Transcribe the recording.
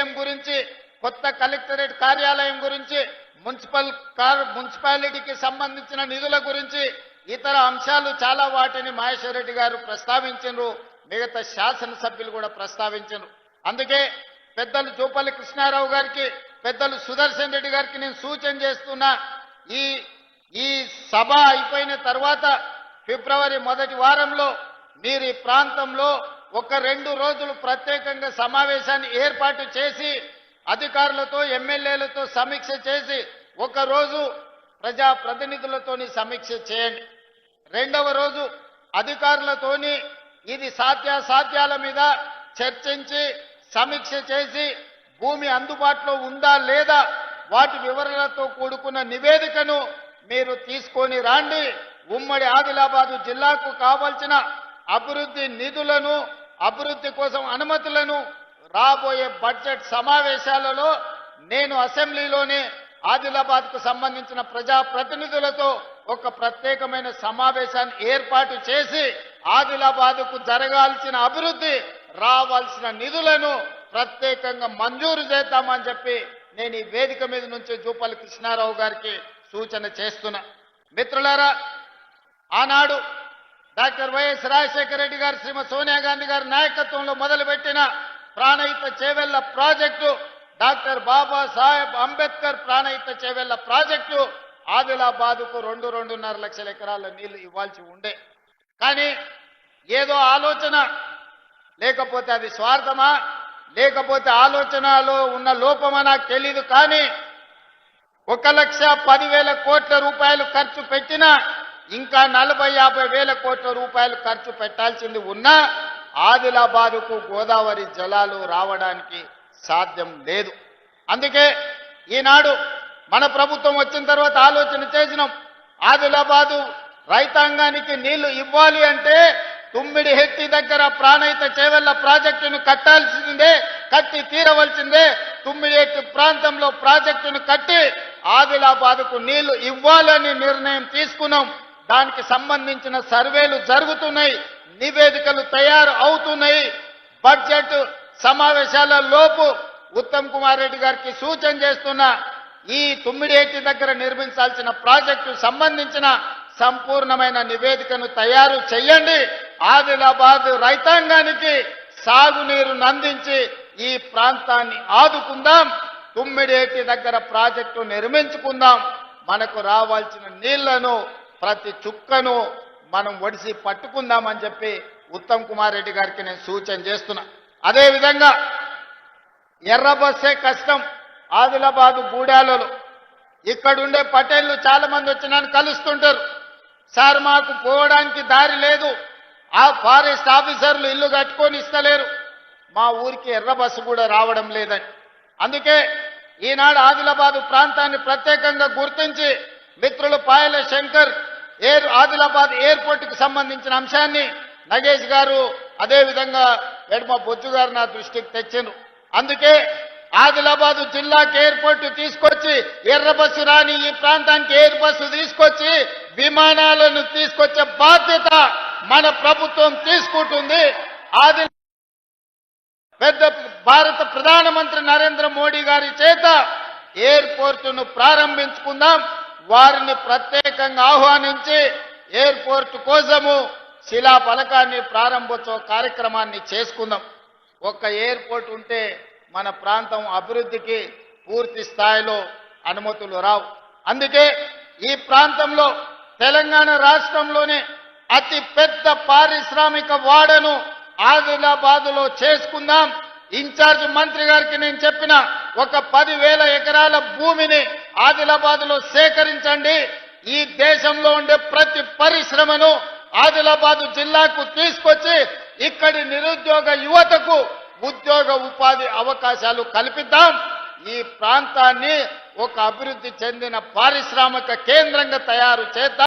Stadium గురించి, కొత్త collectorate కార్యాలయం గురించి, మున్సిపాలిటీకి సంబంధించిన నిధుల గురించి, ఇతర అంశాలు చాలా వాటిని మహేశ్వర్ రెడ్డి గారు ప్రస్తావించారు. మిగతా శాసనసభ్యులు కూడా ప్రస్తావించారు. అందుకే పెద్దలు జూపల్లి కృష్ణారావు గారికి, పెద్దలు సుదర్శన్ రెడ్డి గారికి నేను సూచన చేస్తున్నా, ఈ సభ అయిపోయిన తర్వాత ఫిబ్రవరి మొదటి వారంలో మీరు ఈ ప్రాంతంలో ఒక 2 రోజులు ప్రత్యేకంగా సమావేశాన్ని ఏర్పాటు చేసి అధికారులతో ఎమ్మెల్యేలతో సమీక్ష చేసి ఒక రోజు ప్రజాప్రతినిధులతోని సమీక్ష చేయండి. 2వ రోజు అధికారులతోని ఇది సాధ్యాసాధ్యాల మీద చర్చించి సమీక్ష చేసి భూమి అందుబాటులో ఉందా లేదా వాటి వివరాలతో కూడుకున్న నివేదికను మీరు తీసుకొని రండి. ఉమ్మడి ఆదిలాబాదు జిల్లాకు కావాల్సిన అభివృద్ధి నిధులను, అభివృద్ధి కోసం అనుమతులను రాబోయే బడ్జెట్ సమావేశాలలో నేను అసెంబ్లీలోనే ఆదిలాబాద్కు సంబంధించిన ప్రజాప్రతినిధులతో ఒక ప్రత్యేకమైన సమావేశాన్ని ఏర్పాటు చేసి ఆదిలాబాద్కు జరగాల్సిన అభివృద్ధి, రావాల్సిన నిధులను ప్రత్యేకంగా మంజూరు చేద్దామని చెప్పి నేను ఈ వేదిక మీద నుంచి జూపల్లి కృష్ణారావు గారికి సూచన చేస్తున్నా. మిత్రులారా, ఆనాడు డాక్టర్ వైఎస్ రాజశేఖర రెడ్డి గారు, శ్రీమతి సోనియా గాంధీ గారి నాయకత్వంలో మొదలుపెట్టిన Pranahita Chevella project, doctor Babasaheb Ambedkar Pranahita Chevella project ఆదిలాబాదుకు 2.5 లక్షల ఎకరాల నీళ్లు ఇవ్వాల్సి ఉండే. కానీ ఏదో ఆలోచన, లేకపోతే అది స్వార్థమా, లేకపోతే ఆలోచనలో ఉన్న లోపమా నాకు తెలీదు. కానీ 1,10,000 కోట్ల రూపాయలు ఖర్చు పెట్టినా ఇంకా 40-50 కోట్ల రూపాయలు ఖర్చు పెట్టాల్సింది ఉన్నా ఆదిలాబాదుకు గోదావరి జలాలు రావడానికి సాధ్యం లేదు. అందుకే ఈనాడు మన ప్రభుత్వం వచ్చిన తర్వాత ఆలోచన చేసినాం, ఆదిలాబాదు రైతాంగానికి నీళ్లు ఇవ్వాలి అంటే తుమ్మిడిహెట్టి దగ్గర ప్రాణహిత చేవెళ్ల ప్రాజెక్టును కట్టాల్సిందే, కట్టి తీరవలసిందే. తుమ్మిడిహెట్టి ప్రాంతంలో ప్రాజెక్టును కట్టి ఆదిలాబాదుకు నీళ్లు ఇవ్వాలని నిర్ణయం తీసుకున్నాం. దానికి సంబంధించిన సర్వేలు జరుగుతున్నాయి, నివేదికలు తయారు అవుతున్నాయి. బడ్జెట్ సమావేశాల లోపు ఉత్తమ్ కుమార్ రెడ్డి గారికి సూచన చేస్తున్నా, ఈ తుమ్మిడిహెట్టి దగ్గర నిర్మించాల్సిన ప్రాజెక్టు సంబంధించిన సంపూర్ణమైన నివేదికను తయారు చేయండి. ఆదిలాబాద్ రైతాంగానికి సాగునీరు అందించి ఈ ప్రాంతాన్ని ఆదుకుందాం. తుమ్మిడిహెట్టి దగ్గర ప్రాజెక్టు నిర్మించుకుందాం. మనకు రావాల్సిన నీళ్లను ప్రతి చుక్కను మనం ఒడిసి పట్టుకుందామని చెప్పి ఉత్తమ్ కుమార్ రెడ్డి గారికి నేను సూచన చేస్తున్నా. అదేవిధంగా ఎర్ర బస్సే కష్టం. ఆదిలాబాదు గూడాలలో ఇక్కడుండే పటేళ్లు చాలా మంది వచ్చి నన్ను కలుస్తుంటారు. సార్, మాకు పోవడానికి దారి లేదు, ఆ ఫారెస్ట్ ఆఫీసర్లు ఇల్లు కట్టుకొని ఇస్తలేరు, మా ఊరికి ఎర్ర బస్సు కూడా రావడం లేదని. అందుకే ఈనాడు ఆదిలాబాదు ప్రాంతాన్ని ప్రత్యేకంగా గుర్తించి మిత్రులు పాయల శంకర్ ఆదిలాబాద్ ఎయిర్పోర్టుకు సంబంధించిన అంశాన్ని నగేష్ గారు, అదేవిధంగా ఎడమ బొజ్జు గారు నా దృష్టికి తెచ్చారు. అందుకే ఆదిలాబాదు జిల్లాకి ఎయిర్పోర్టు తీసుకొచ్చి ఎర్ర బస్సు రాని ఈ ప్రాంతానికి ఎయిర్ బస్సు తీసుకొచ్చి విమానాలను తీసుకొచ్చే బాధ్యత మన ప్రభుత్వం తీసుకుంటుంది. పెద్ద భారత ప్రధానమంత్రి నరేంద్ర మోడీ గారి చేత ఎయిర్పోర్టును ప్రారంభించుకుందాం. వారిని ప్రత్యేకంగా ఆహ్వానించి ఎయిర్పోర్టు కోసము శిలా ఫలకాన్ని, ప్రారంభోత్సవ కార్యక్రమాన్ని చేసుకుందాం. ఒక్క ఎయిర్పోర్ట్ ఉంటే మన ప్రాంతం అభివృద్ధికి పూర్తి స్థాయిలో అనుమతులు రావు. అందుకే ఈ ప్రాంతంలో తెలంగాణ రాష్ట్రంలోనే అతి పెద్ద పారిశ్రామిక వాడను ఆదిలాబాదులో చేసుకుందాం. ఇన్ఛార్జ్ మంత్రి గారికి నేను చెప్పిన ఒక 10,000 ఎకరాల భూమిని ఆదిలాబాదులో సేకరించండి. ఈ దేశంలో ఉండే ప్రతి పరిశ్రమను ఆదిలాబాదు జిల్లాకు తీసుకొచ్చి ఇక్కడి నిరుద్యోగ యువతకు ఉద్యోగ ఉపాధి అవకాశాలు కల్పిద్దాం. ఈ ప్రాంతాన్ని ఒక అభివృద్ధి చెందిన పారిశ్రామిక కేంద్రంగా తయారు చేద్దాం.